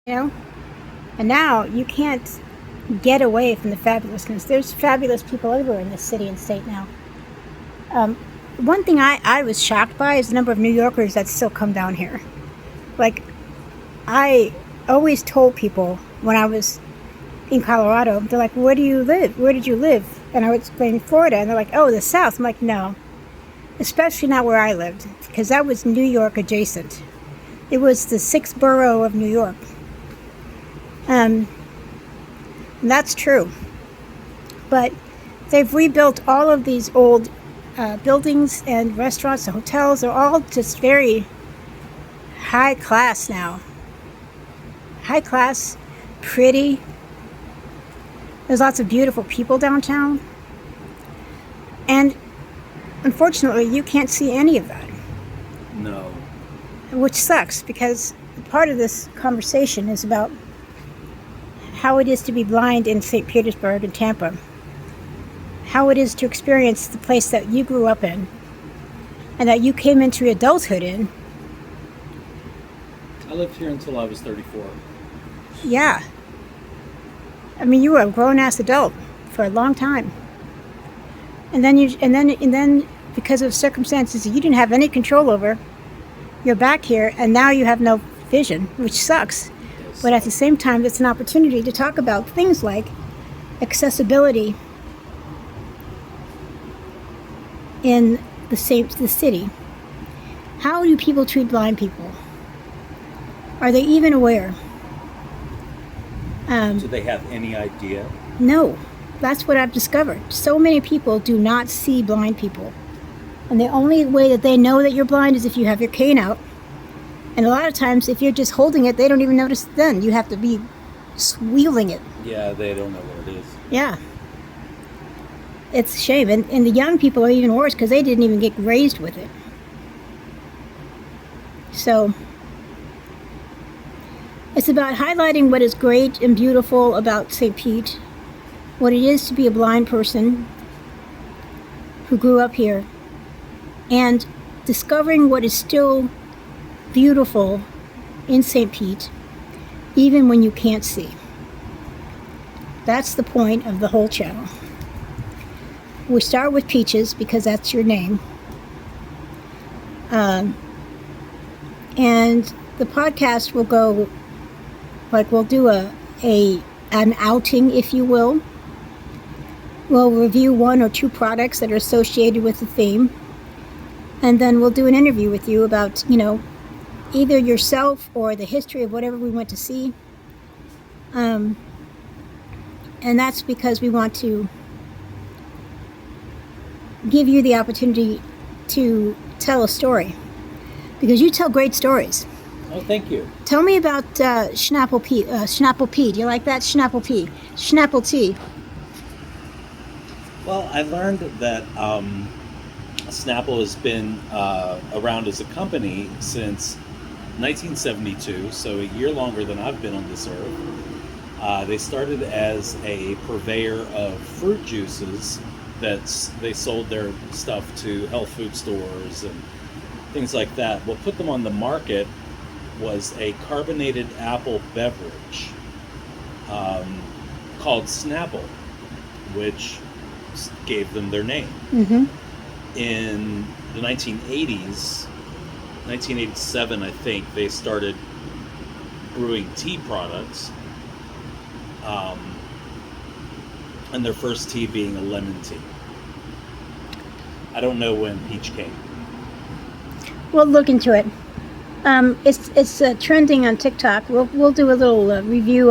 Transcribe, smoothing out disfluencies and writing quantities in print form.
you know? And now you can't get away from the fabulousness. There's fabulous people everywhere in this city and state now. One thing I was shocked by is the number of New Yorkers that still come down here. Like, I always told people when I was in Colorado, they're like, where do you live? Where did you live? And I would explain Florida, and they're like, oh, the South. I'm like, no, especially not where I lived, because that was New York adjacent. It was the sixth borough of New York. And that's true. But they've rebuilt all of these old buildings and restaurants and hotels. They're all just very high class now. High class, pretty. There's lots of beautiful people downtown. And unfortunately, you can't see any of that. No. Which sucks, because part of this conversation is about how it is to be blind in St. Petersburg and Tampa. How it is to experience the place that you grew up in and that you came into adulthood in. I lived here until I was 34. Yeah. I mean, you were a grown-ass adult for a long time. And then because of circumstances that you didn't have any control over, you're back here and now you have no vision, which sucks. Yes. But at the same time, it's an opportunity to talk about things like accessibility in the city. How do people treat blind people? Are they even aware? Do they have any idea? No, that's what I've discovered. So many people do not see blind people. And the only way that they know that you're blind is if you have your cane out. And a lot of times, if you're just holding it, they don't even notice it then. You have to be wheeling it. Yeah, they don't know what it is. Yeah. It's a shame. And the young people are even worse because they didn't even get raised with it. So it's about highlighting what is great and beautiful about St. Pete, what it is to be a blind person who grew up here, and discovering what is still beautiful in St. Pete, even when you can't see. That's the point of the whole channel. We start with Peaches because that's your name. And the podcast will go, like, we'll do an outing, if you will. We'll review one or two products that are associated with the theme. And then we'll do an interview with you about, either yourself or the history of whatever we went to see. And that's because we want to give you the opportunity to tell a story. Because you tell great stories. Oh, thank you. Tell me about Schnapple Pea. Schnapple Pea. Do you like that? Schnapple Pea. Schnapple tea. Well, I learned that Snapple has been around as a company since 1972, so a year longer than I've been on this earth. They started as a purveyor of fruit juices that they sold their stuff to health food stores and things like that. What put them on the market was a carbonated apple beverage called Snapple, which gave them their name. Mm-hmm. In the 1980s, 1987, I think, they started brewing tea products, and their first tea being a lemon tea. I don't know when peach came. We'll look into it. It's trending on TikTok. We'll do a little review.